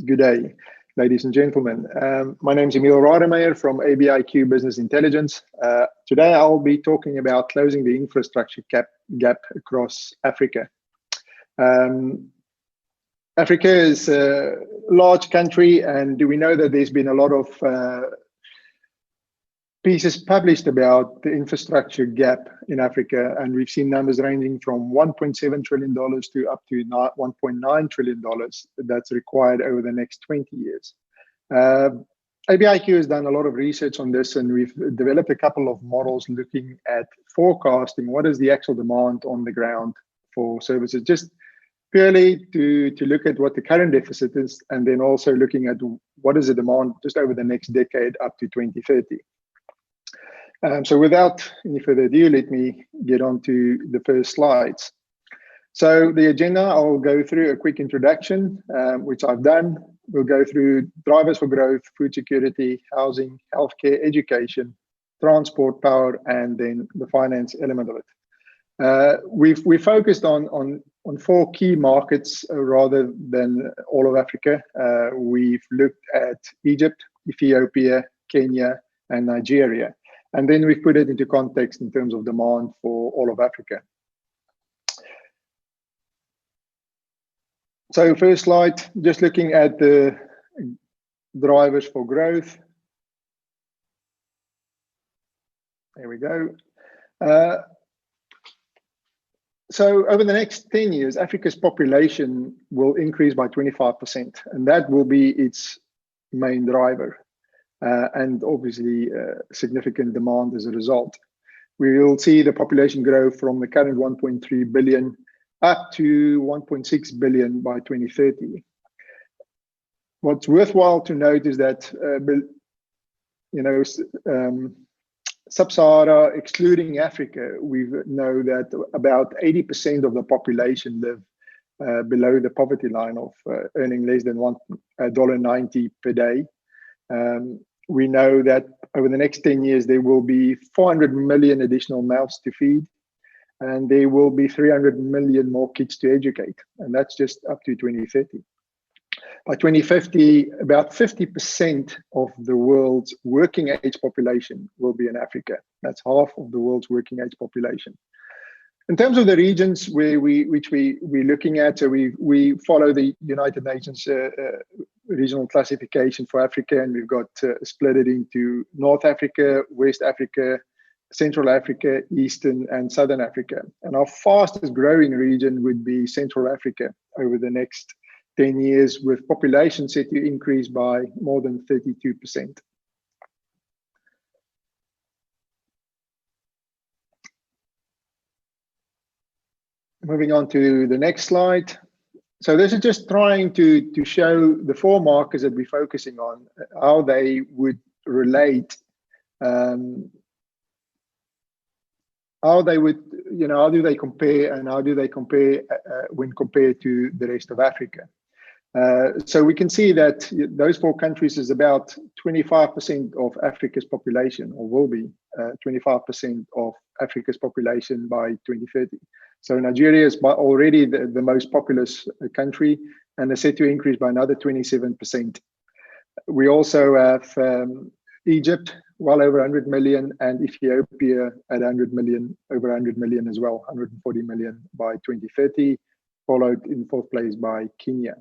Good day, ladies and gentlemen. My name is Emil Rademeyer from ABiQ Business Intelligence. Today I'll be talking about closing the infrastructure gap across Africa. Africa is a large country, and we know that there's been a lot of pieces published about the infrastructure gap in Africa, and we've seen numbers ranging from $1.7 trillion to up to $1.9 trillion that's required over the next 20 years. ABiQ has done a lot of research on this, and we've developed a couple of models looking at forecasting what is the actual demand on the ground for services, just purely to look at what the current deficit is, and then also looking at what is the demand just over the next decade up to 2030. So without any further ado, let me get on to the first slides. So the agenda, I'll go through a quick introduction, which I've done. We'll go through drivers for growth, food security, housing, healthcare, education, transport, power, and then the finance element of it. We've focused on 4 key markets rather than all of Africa. We've looked at Egypt, Ethiopia, Kenya, and Nigeria. And then we've put it into context in terms of demand for all of Africa. So first slide, just looking at the drivers for growth. There we go. So over the next 10 years, Africa's population will increase by 25%, and that will be its main driver. And obviously significant demand as a result. We will see the population grow from the current 1.3 billion up to 1.6 billion by 2030. What's worthwhile to note is that, Sub-Sahara, excluding Africa, we know that about 80% of the population live below the poverty line of earning less than $1.90 per day. We know that over the next 10 years, there will be 400 million additional mouths to feed, and there will be 300 million more kids to educate, and that's just up to 2030. By 2050, about 50% of the world's working age population will be in Africa. That's half of the world's working age population. In terms of the regions we're looking at, so we follow the United Nations regional classification for Africa, and we've got split it into North Africa, West Africa, Central Africa, Eastern and Southern Africa. And our fastest growing region would be Central Africa over the next 10 years, with population set to increase by more than 32%. Moving on to the next slide. So this is just trying to show the 4 markers that we're focusing on, how they would relate, how do they compare, and how do they compare when compared to the rest of Africa. So we can see that those 4 countries is about 25% of Africa's population, or will be 25% of Africa's population by 2030. So Nigeria is already the most populous country, and is set to increase by another 27%. We also have Egypt, well over 100 million, and Ethiopia at 100 million, over 100 million as well, 140 million by 2030, followed in 4th place by Kenya.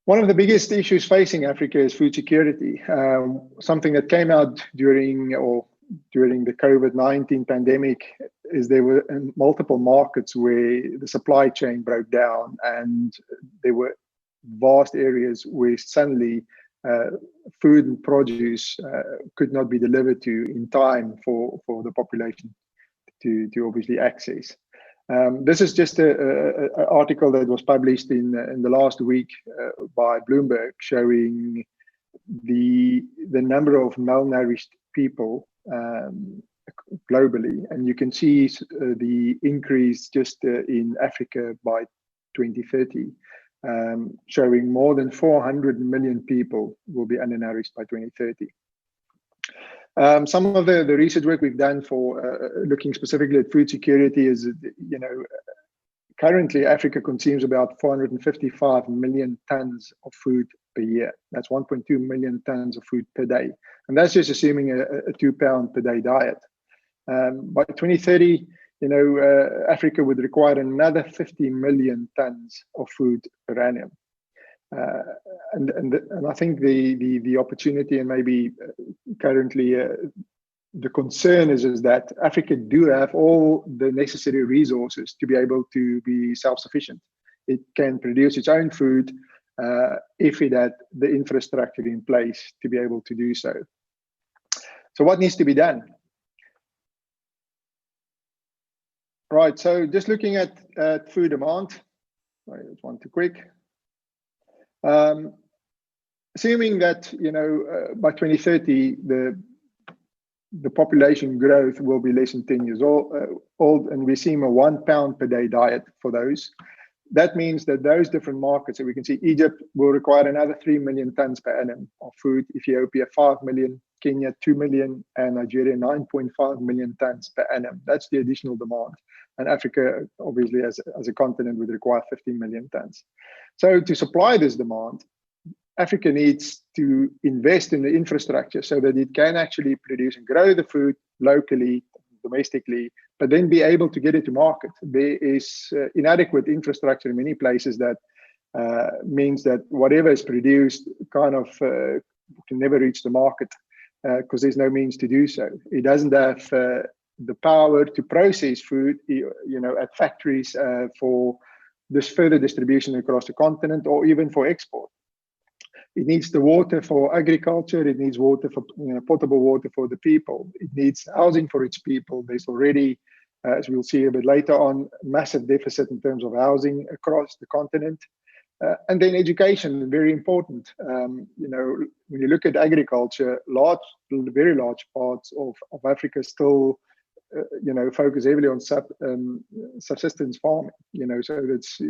One of the biggest issues facing Africa is food security. Something that came out during the COVID-19 pandemic is there were multiple markets where the supply chain broke down, and there were vast areas where suddenly food and produce could not be delivered to in time for the population to obviously access. This is just an article that was published in the last week by Bloomberg, showing the number of malnourished people globally, and you can see the increase just in Africa by 2030, showing more than 400 million people will be undernourished by 2030. Some of the research work we've done for looking specifically at food security is, Currently, Africa consumes about 455 million tons of food per year. That's 1.2 million tons of food per day. And that's just assuming a 2 pound per day diet. By 2030, Africa would require another 50 million tons of food per annum. And I think the opportunity and maybe currently the concern is that Africa do have all the necessary resources to be able to be self-sufficient. It can produce its own food if it had the infrastructure in place to be able to do so. So what needs to be done? Right, so just looking at food demand. Sorry, that's one too quick. Assuming that by 2030 the population growth will be less than 10 years old, and we're seeing a 1 pound per day diet for those. That means that those different markets, so we can see Egypt will require another 3 million tons per annum of food, Ethiopia 5 million, Kenya 2 million, and Nigeria 9.5 million tons per annum. That's the additional demand. And Africa, obviously, as a continent, would require 15 million tons. So to supply this demand, Africa needs to invest in the infrastructure so that it can actually produce and grow the food locally, domestically, but then be able to get it to market. There is inadequate infrastructure in many places that means that whatever is produced kind of can never reach the market because there's no means to do so. It doesn't have the power to process food, at factories for this further distribution across the continent or even for export. It needs the water for agriculture. It needs water for potable water for the people. It needs housing for its people. There's already, as we'll see a bit later on, massive deficit in terms of housing across the continent. And then education, very important. When you look at agriculture, very large parts of Africa still, focus heavily on subsistence farming. So that's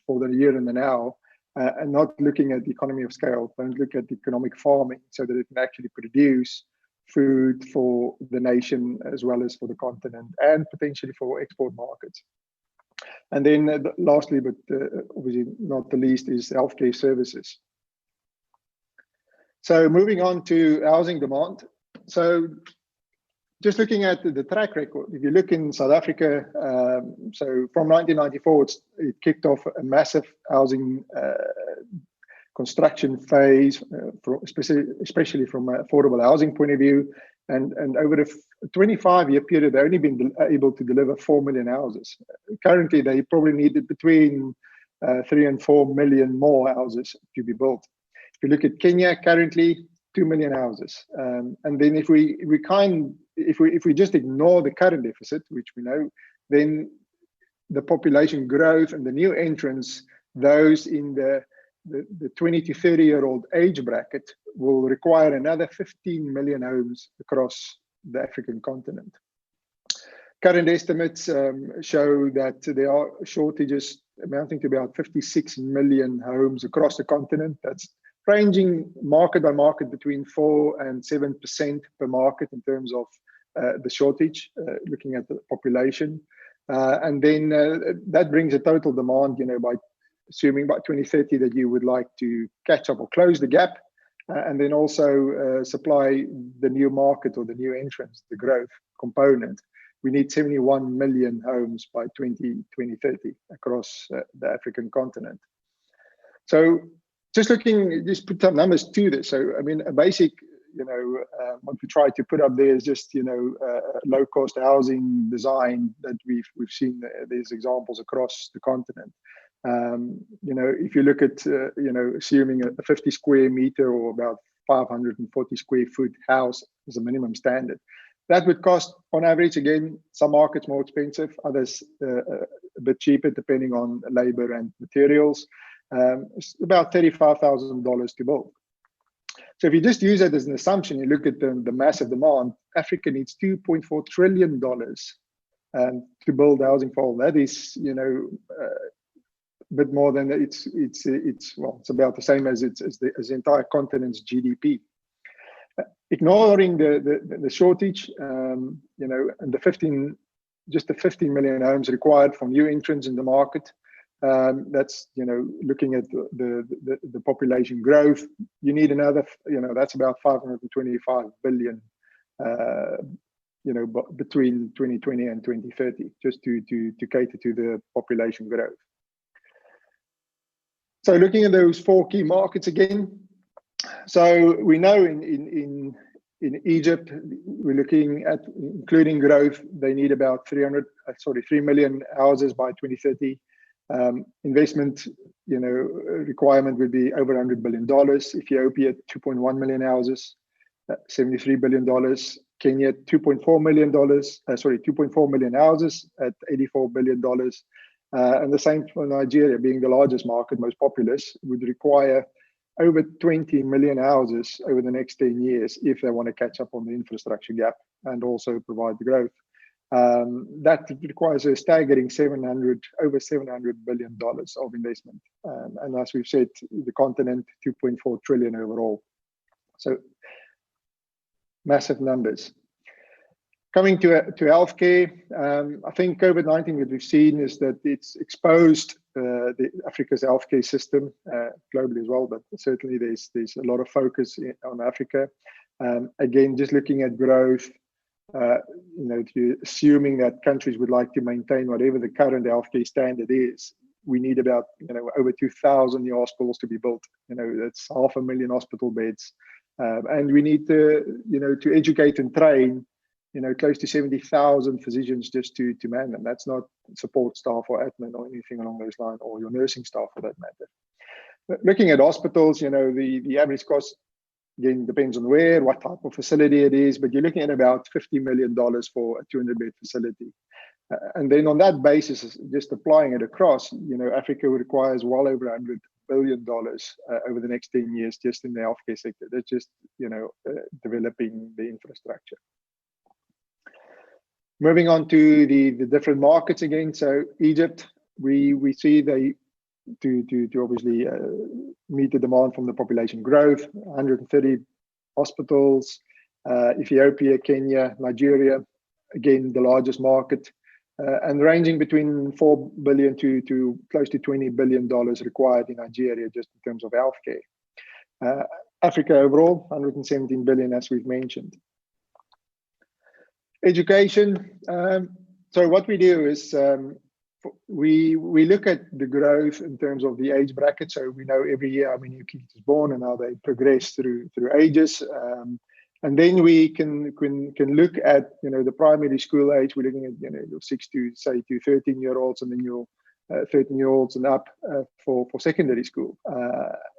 for the here and the now. And not looking at the economy of scale. Don't look at economic farming so that it can actually produce food for the nation as well as for the continent and potentially for export markets. And then lastly, but obviously not the least, is healthcare services. So moving on to housing demand. So just looking at the track record, if you look in South Africa, so from 1994, it kicked off a massive housing construction phase, especially from an affordable housing point of view. And over a 25-year period, they've only been able to deliver 4 million houses. Currently, they probably needed between 3 and 4 million more houses to be built. If you look at Kenya, currently 2 million houses. And then if we just ignore the current deficit, which we know, then the population growth and the new entrants, those in the 20 to 30-year-old age bracket, will require another 15 million homes across the African continent. Current estimates show that there are shortages amounting to about 56 million homes across the continent. That's ranging market by market between 4 and 7% per market in terms of the shortage, looking at the population. And then that brings a total demand, by assuming by 2030 that you would like to catch up or close the gap, and then also supply the new market or the new entrants, the growth component. We need 71 million homes by 2030 across the African continent. So just put some numbers to this. So, I mean, a basic, what we try to put up there is just, low-cost housing design that we've seen. There's examples across the continent. If you look at, assuming a 50 square meter or about 540 square foot house as a minimum standard, that would cost, on average, again, some markets more expensive, others a bit cheaper, depending on labor and materials. It's about $35,000 to build. So if you just use it as an assumption, you look at the massive demand, Africa needs $2.4 trillion to build housing for all. That is, a bit more than it's about the same as the entire continent's GDP. Ignoring the shortage, and the 15 million homes required from new entrants in the market, That's, looking at the population growth. You need another, that's about 525 billion, between 2020 and 2030, just to cater to the population growth. So looking at those 4 key markets again. So we know in Egypt, we're looking at, including growth, they need about 3 million houses by 2030. Investment, requirement would be over $100 billion. Ethiopia, 2.1 million houses, $73 billion. Kenya, 2.4 million houses at $84 billion. And the same for Nigeria, being the largest market, most populous, would require over 20 million houses over the next 10 years if they want to catch up on the infrastructure gap and also provide the growth. That requires a staggering over $700 billion of investment. And as we've said, the continent, 2.4 trillion overall. So massive numbers. Coming to healthcare, I think COVID-19, what we've seen is that it's exposed Africa's healthcare system globally as well, but certainly there's a lot of focus on Africa. Again, just looking at growth, assuming that countries would like to maintain whatever the current healthcare standard is, we need about over 2,000 new hospitals to be built. That's 500,000 hospital beds, and we need to educate and train close to 70,000 physicians just to man them. That's not support staff or admin or anything along those lines, or your nursing staff for that matter. But looking at hospitals, the average cost, again, depends on what type of facility it is, but you're looking at about $50 million for a 200-bed facility. And then on that basis, just applying it across, Africa requires well over $100 billion over the next 10 years just in the healthcare sector. That's just, developing the infrastructure. Moving on to the different markets again. So Egypt, we see they to obviously meet the demand from the population growth, 130 hospitals. Ethiopia, Kenya, Nigeria, again the largest market, and ranging between $4 billion to close to $20 billion required in Nigeria just in terms of healthcare. Africa overall, 117 billion, as we've mentioned. Education. So what we do is we look at the growth in terms of the age bracket. So we know every year how many kids is born and how they progress through ages. And then we can look at the primary school age. We're looking at your 6 to 13-year-olds, and then your 13-year-olds and up for secondary school.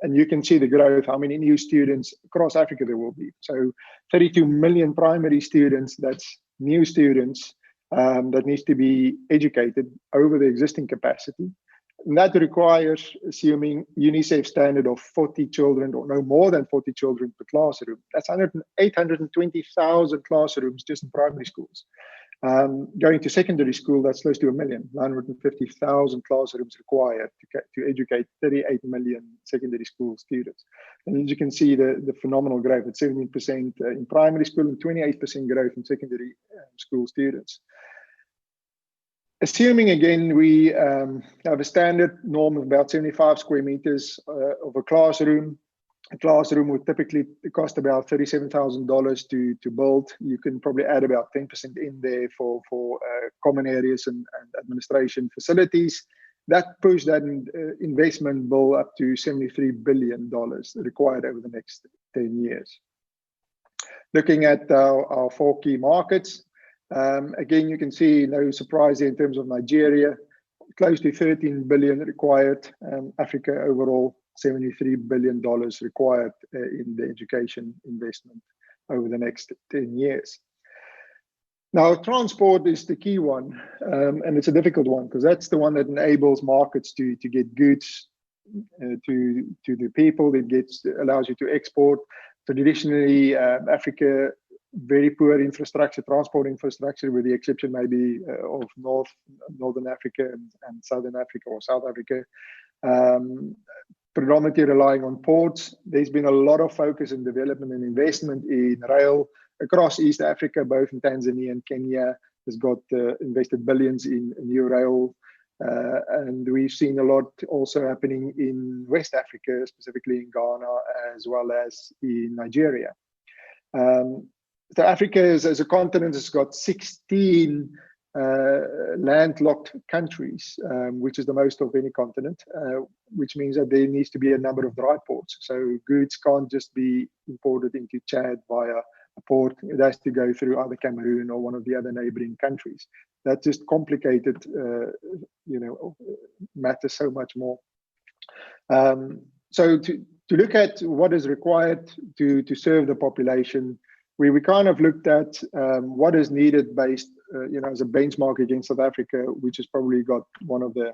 And you can see the growth, how many new students across Africa there will be. So 32 million primary students, that's new students that needs to be educated over the existing capacity. And that requires, assuming UNICEF standard of 40 children or no more than 40 children per classroom. That's 820,000 classrooms just in primary schools. Going to secondary school, that's close to 1 million, 950,000 classrooms required to educate 38 million secondary school students. And as you can see, the phenomenal growth at 17% in primary school and 28% growth in secondary school students. Assuming, again, we have a standard norm of about 75 square meters of a classroom. A classroom would typically cost about $37,000 to build. You can probably add about 10% in there for common areas and administration facilities. That pushed that investment bill up to $73 billion required over the next 10 years. Looking at our 4 key markets, again, you can see no surprise in terms of Nigeria, close to 13 billion required. Africa overall, $73 billion required in the education investment over the next 10 years. Now, transport is the key one, and it's a difficult one because that's the one that enables markets to get goods to the people. It allows you to export. Traditionally, Africa, very poor infrastructure, transport infrastructure, with the exception maybe of Northern Africa and Southern Africa or South Africa. Predominantly relying on ports. There's been a lot of focus and development and investment in rail across East Africa, both in Tanzania and Kenya. Has got invested billions in new rail And we've seen a lot also happening in West Africa, specifically in Ghana, as well as in Nigeria. So Africa as a continent has got 16 landlocked countries, which is the most of any continent, which means that there needs to be a number of dry ports. So goods can't just be imported into Chad via a port. It has to go through either Cameroon or one of the other neighboring countries. That just complicated, matters so much more. So to look at what is required to serve the population, we kind of looked at what is needed based, as a benchmark against South Africa, which has probably got one of the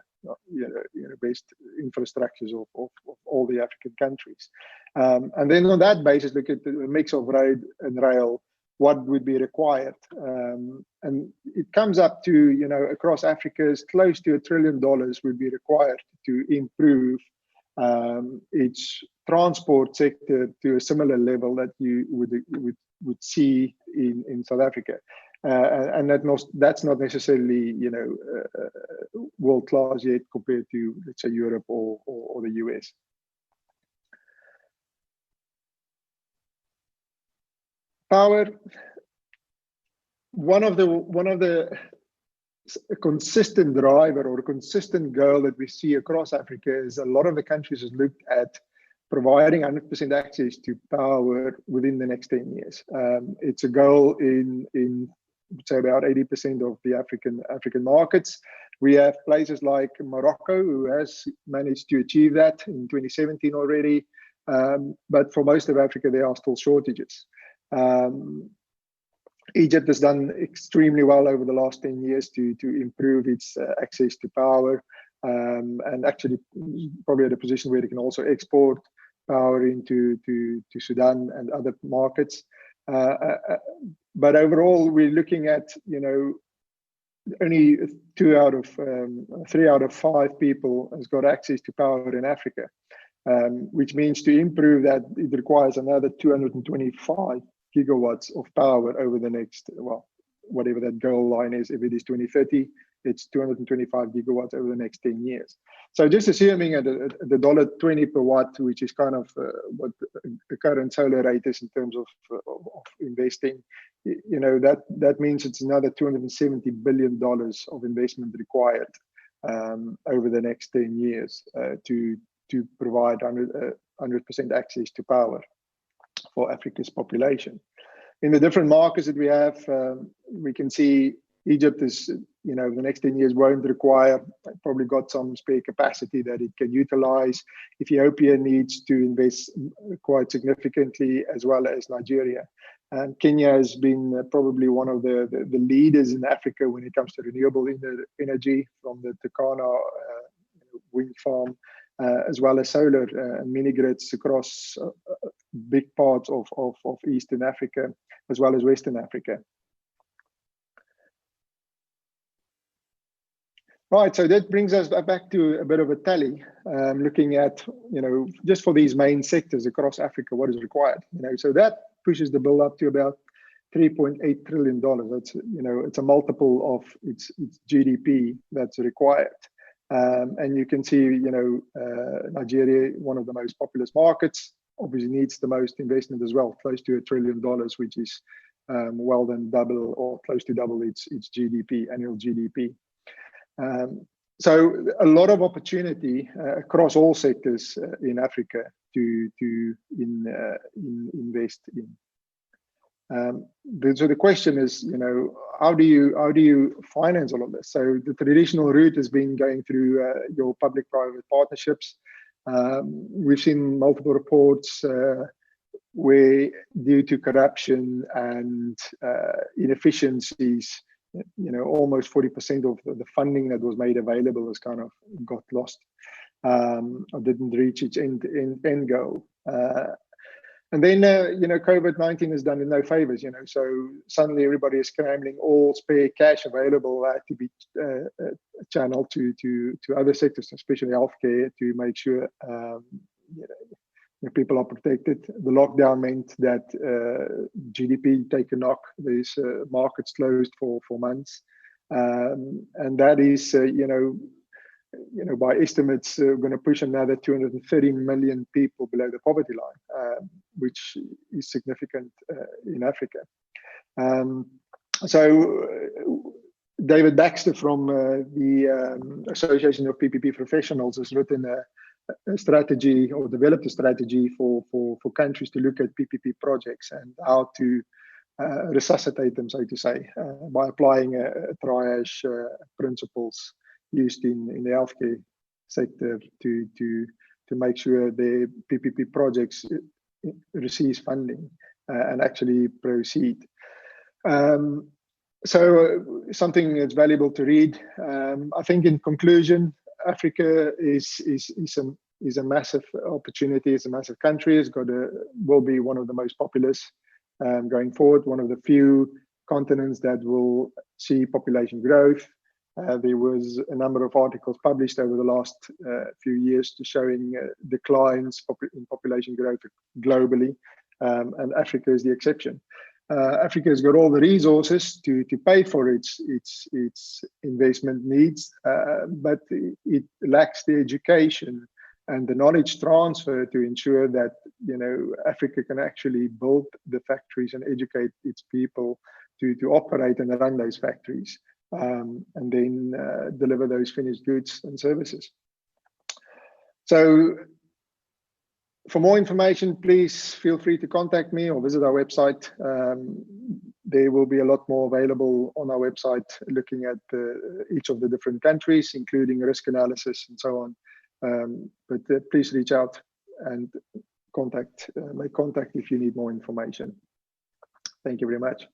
best infrastructures of all the African countries. And then on that basis, look at the mix of road and rail, what would be required. And it comes up to, across Africa, is close to $1 trillion would be required to improve its transport sector to a similar level that you would see in South Africa. And that's not necessarily, world class yet compared to, let's say, Europe or the US. Power. One of the consistent driver or a consistent goal that we see across Africa is a lot of the countries has looked at providing 100% access to power within the next 10 years. It's a goal in say about 80% of the African markets. We have places like Morocco who has managed to achieve that in 2017 already. But for most of Africa, there are still shortages. Egypt has done extremely well over the last 10 years to improve its access to power, and actually probably at a position where it can also export power into Sudan and other markets. But overall, we're looking at, only 3 out of 5 people has got access to power in Africa, which means to improve that, it requires another 225 gigawatts of power over the next, whatever that goal line is. If it is 2030, it's 225 gigawatts over the next 10 years. So just assuming at the $1.20 per watt, which is kind of what the current solar rate is in terms of investing, that means it's another $270 billion of investment required over the next 10 years to provide 100% access to power for Africa's population. In the different markets that we have, we can see Egypt is, the next 10 years won't require, probably got some spare capacity that it can utilize. Ethiopia needs to invest quite significantly, as well as Nigeria. And Kenya has been probably one of the leaders in Africa when it comes to renewable energy, from the Turkana wind farm, as well as solar and mini grids across big parts of Eastern Africa, as well as Western Africa. Right, so that brings us back to a bit of a tally, looking at, just for these main sectors across Africa, what is required. So that pushes the bill up to about $3.8 trillion. That's, it's a multiple of its GDP that's required. And you can see, Nigeria, one of the most populous markets, obviously needs the most investment as well, close to $1 trillion, which is well then double or close to double its GDP, annual GDP. So a lot of opportunity across all sectors in Africa to invest in. So the question is, how do you finance all of this? So the traditional route has been going through your public-private partnerships. We've seen multiple reports where, due to corruption and inefficiencies, almost 40% of the funding that was made available has kind of got lost or didn't reach its end goal. And then, COVID-19 has done it no favors, so suddenly everybody is scrambling, all spare cash available to be channeled to other sectors, especially healthcare, to make sure people are protected. The lockdown meant that GDP take a knock. There's markets closed for months. And that is, by estimates, going to push another 230 million people below the poverty line, which is significant in Africa. So David Baxter from the Association of PPP Professionals has written a strategy, or developed a strategy for countries to look at PPP projects and how to resuscitate them, so to say, by applying a triage principles used in the healthcare sector to make sure the PPP projects receive funding and actually proceed. So something that's valuable to read. I think in conclusion, Africa is a massive opportunity. It's a massive country. It's will be one of the most populous going forward. One of the few continents that will see population growth. There was a number of articles published over the last few years to showing declines in population growth globally, and Africa is the exception. Africa has got all the resources to pay for its investment needs, but it lacks the education and the knowledge transfer to ensure that Africa can actually build the factories and educate its people to operate and run those factories, and then deliver those finished goods and services. So for more information, please feel free to contact me or visit our website. There will be a lot more available on our website looking at each of the different countries, including risk analysis and so on. But please reach out and make contact if you need more information. Thank you very much.